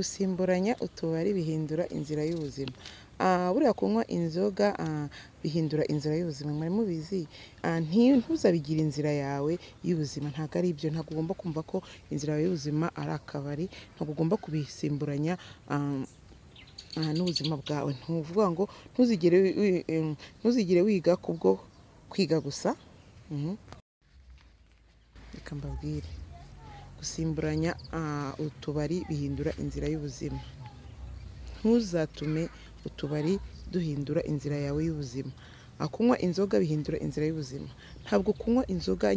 Gusimburanya utubari bihindura inzira y'ubuzima. Buriya kunywa inzoga bihindura inzira y'ubuzima, mwari mubizi? Ntuzabigire inzira yawe y'ubuzima, ntabwo ari ibyo. Ntabwo ugomba kumva ko inzira yawe y'ubuzima ari akabari, ntabwo ugomba kubisimburanya n'ubuzima bwawe. Ntuvuga ngo ntuzigere wiga kubwo kwiga gusa. Reka mbabwire, gusimburanya utubari bihindura inzira y'ubuzima. Ntuzatume utubari duhindura inzira yawe y'ubuzima. Kunywa inzoga bihindura inzira y'ubuzima. Ntabwo kunywa inzoga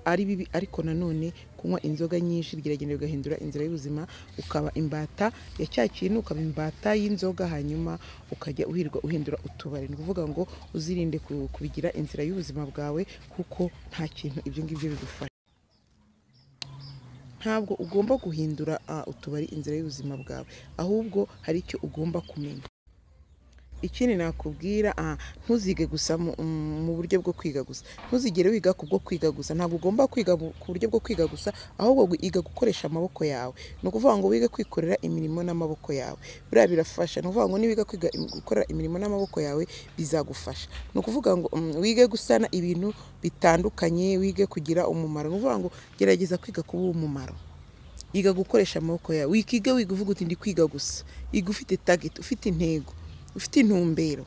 ari bibi, ariko nanone kunywa inzoga nyinshi biragenda bigahindura inzira y'ubuzima, ukaba imbata ya cya kintu, ukaba imbata y'inzoga, hanyuma ukajya uhirwa uhindura utubari. Ni ukuvuga ngo uzirinde kubigira inzira y'ubuzima bwawe, kuko nta kintu ibyo ngibyo bigufasha. Ntabwo ugomba guhindura utubari inzira y'ubuzima bwawe, ahubwo hari icyo ugomba kumenya. Ikindi nakubwira, ntuzige gusa mu buryo bwo kwiga gusa. Ntuzigere wiga kubwo kwiga gusa. Ntabwo ugomba kwiga ku buryo bwo kwiga gusa, ahubwo iga gukoresha amaboko yawe. Ni ukuvuga ngo wige kwikorera imirimo n'amaboko yawe. Buriya birafasha. Ni ukuvuga ngo niwiga kwiga gukora imirimo n'amaboko yawe bizagufasha. Ni ukuvuga ngo wige gusana ibintu bitandukanye, wige kugira umumaro. Ni ukuvuga ngo gerageza kwiga kuba umumaro. Iga gukoresha amaboko yawe. Wikiga wiga uvuga uti ndi kwiga gusa. Iga ufite target, ufite intego, ufite intumbero.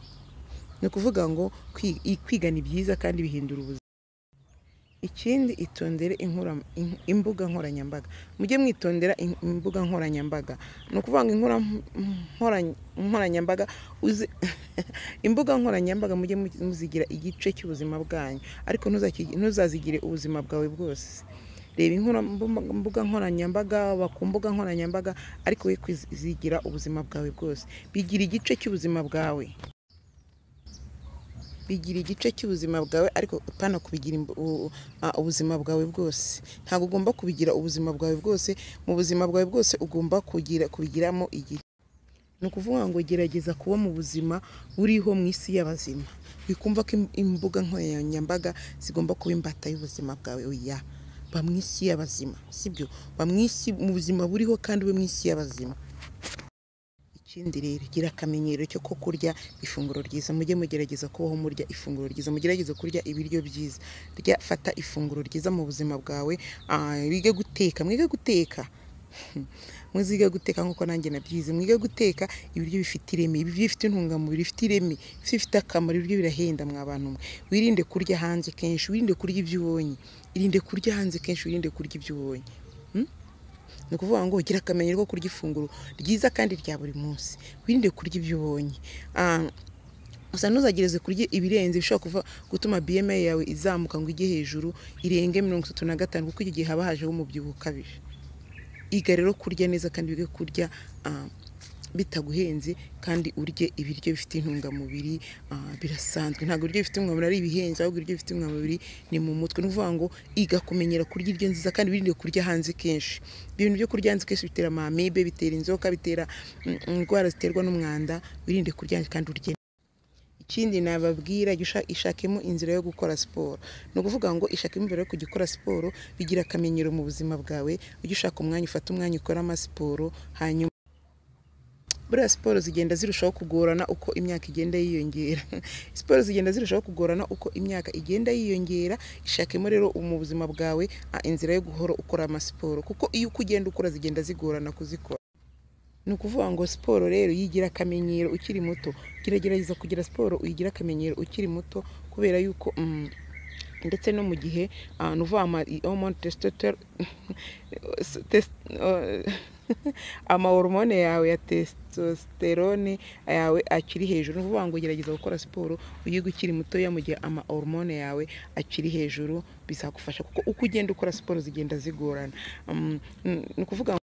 Ni ukuvuga ngo kwiga ni byiza kandi bihindura ubuzima. Ikindi, itondere imbuga nkoranyambaga. Mujye mwitondera imbuga nkoranyambaga. Ni ukuvuga ngo nkoranyambaga imbuga nkoranyambaga mujye muzigira igice cy'ubuzima bwanyu, ariko ntuzazigire ubuzima bwawe bwose. Reba imbuga nkoranyambaga, ku mbuga nkoranyambaga, ariko we kwizigira ubuzima bwawe bwose. Bigira igice cy'ubuzima bwawe. Bigira igice cy'ubuzima bwawe, ariko upana kubigira ubuzima bwawe bwose. Ntabwo ugomba kubigira ubuzima bwawe bwose. Mu buzima bwawe bwose ugomba kubigiramo igice. Ni ukuvuga ngo gerageza kuba mu buzima buriho mu isi y'abazima. Wikumva ko imbuga nkoranyambaga zigomba kuba imbata y'ubuzima bwawe. Oya, ba mu isi y'abazima, sibyo? Ba mu isi, mu buzima buriho, kandi ube mu isi y'abazima. Ikindi rero, gira akamenyero cyo ko kurya ifunguro ryiza. Mujye mugerageza kubaho murya ifunguro ryiza. Mugerageze kurya ibiryo byiza. Fata ifunguro ryiza mu buzima bwawe. Wige guteka. Mwige guteka. Muzige guteka nk'uko nanjye nabyize. Mwige guteka ibiryo bifite ireme, ibiryo bifite intungamubiri, bifite ireme, bifite akamaro. Ibiryo birahenda mwa bantu mwe. Wirinde kurya hanze kenshi, wirinde kurya ibyo ubonye. Irinde kurya hanze kenshi, wirinde kurya ibyo ubonye. Ni ukuvuga ngo gira akamenyero ko kurya ifunguro ryiza kandi rya buri munsi. Wirinde kurya ibyo ubonye. Gusa ntuzagireze kurya ibirenze bishobora gutuma BMI yawe izamuka ngo ijye hejuru irenge 35, kuko icyo gihe haba hajeho umubyibuho ukabije. Iga rero kurya neza kandi wige kurya bitaguhenze, kandi urye ibiryo bifite intungamubiri. Birasanzwe. Ntabwo ibiryo bifite intungamubiri ari ibihenze, ahubwo ibiryo bifite intungamubiri ni mu mutwe. Ni ukuvuga ngo iga kumenyera kurya indyo nziza, kandi wirinde kurya hanze kenshi. Ibintu byo kurya hanze kenshi bitera amamibe, bitera inzoka, bitera indwara ziterwa n'umwanda. Wirinde kurya hanze kandi urye. Ikindi nababwira, ishakemo inzira yo gukora siporo. Ni ukuvuga ngo ishakemo inzira yo kujya ukora siporo. Bigira akamenyero mu buzima bwawe. Ujye ushaka umwanya, ufate umwanya ukoramo siporo. Hanyuma buriya siporo zigenda zirushaho kugorana uko imyaka igenda yiyongera. Siporo zigenda zirushaho kugorana uko imyaka igenda yiyongera. Ishakemo rero mu buzima bwawe inzira yo guhora ukora amasiporo, kuko iyo uko ugenda ukora zigenda zigorana kuzikora. Ni ukuvuga ngo siporo rero yigira akamenyero ukiri muto. Gerageza kugira siporo uyigira akamenyero ukiri muto, kubera yuko ndetse no mu gihe nuvuga hormone amahormone yawe ya testosterone yawe akiri hejuru. Ni ukuvuga ngo gerageza gukora siporo uyige ukiri mutoya, mu gihe amahormone yawe akiri hejuru. Bizagufasha, kuko uko ugenda ukora siporo zigenda zigorana. Ni ukuvuga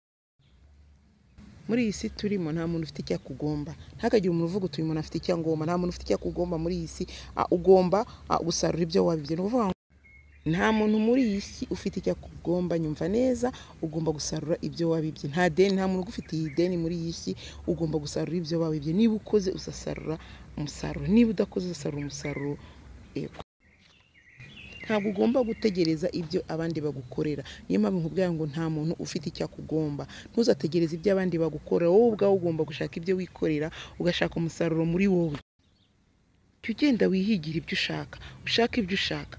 muri iyi si turimo nta muntu ufite icyo akugomba. Ntihakagire umuntu uvuga uti uyu muntu afite icyo angomba. Nta muntu ufite icyo akugomba muri iyi si. Ugomba gusarura ibyo wabibye. Ni ukuvuga ngo nta muntu muri iyi si ufite icyo akugomba. Nyumva neza, ugomba gusarura ibyo wabibye. Nta deni, nta muntu ugufitiye ideni muri iyi si. Ugomba gusarura ibyo wabibye. Niba ukoze uzasarura umusaruro, niba udakoze uzasarura umusaruro. ntabwo ugomba gutegereza ibyo abandi bagukorera. Niyo mpamvu nkubwira ngo nta muntu ufite icyo akugomba. Ntuzategereze ibyo abandi bagukorera, wowe ubwawe ugomba gushaka ibyo wikorera, ugashaka umusaruro muri wowe. Jya ugenda wihigira ibyo ushaka, ushaka ibyo ushaka,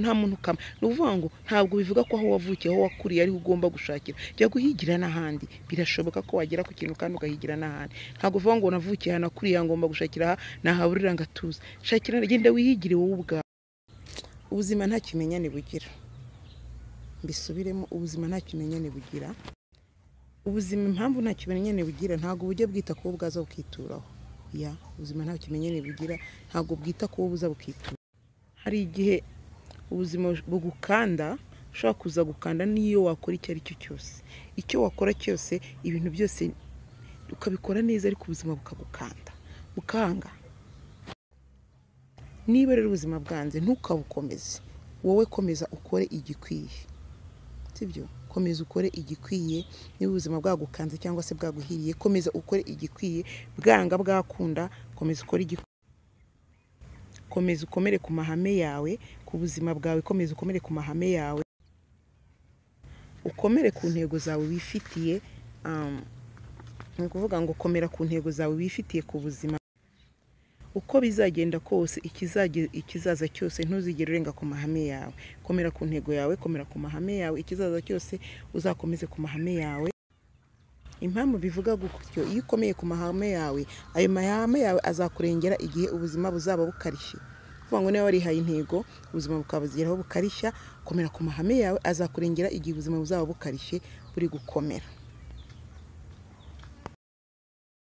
nta muntu ukama. Ni ukuvuga ngo ntabwo bivuga ko aho wavukiye, aho wakuriye ariho ugomba gushakira. Jya guhigira n'ahandi, birashoboka ko wagera ku kintu kandi ugahigira n'ahandi. Ntabwo uvuga ngo navukiye aha nakuriye ngomba gushakira aha, nahaburira ngatuza. Shakira, genda wihigire wowe ubwawe. Ubuzima nta kimenyane bugira. Mbisubiremo, ubuzima nta kimenyane bugira. Ubuzima impamvu nta kimenyane bugira, ntabwo bujya bwita ko bwaza bukituraho. Ubuzima nta kimenyane bugira, ntabwo bwita ko buza bukitura. Hari igihe ubuzima bugukanda, ushobora kuza gukanda niyo wakora icyo ari cyo cyose. Icyo wakora cyose, ibintu byose ukabikora neza, ariko ubuzima bukagukanda, bukanga. Niba rero ubuzima bwanze, ntukabukomeze. Wowe komeza ukore igikwiye. Sibyo? Komeza ukore igikwiye. Niba ubuzima bwagukanze cyangwa se bwaguhiriye, komeza ukore igikwiye. Bwanga bwakunda, komeza ukore igikwiye. Komeza ukomere ku mahame yawe, ku buzima bwawe, komeza ukomere ku mahame yawe. Ukomere ku ntego zawe wifitiye. Ni ukuvuga ngo komera ku ntego zawe wifitiye ku buzima. Uko bizagenda kose, ikizaza cyose, ntuzigere urenga ku mahame yawe. Komera ku ntego yawe, komera ku mahame yawe. Ikizaza cyose uzakomeze ku mahame yawe. Impamvu bivuga gutyo, iyo ukomeye ku mahame yawe, ayo mahame yawe azakurengera igihe ubuzima buzaba bukarishye. Kuvuga ngo niba warihaye intego, ubuzima bukabugeraho bukarishya, komera ku mahame yawe, azakurengera igihe ubuzima buzaba bukarishye buri gukomera.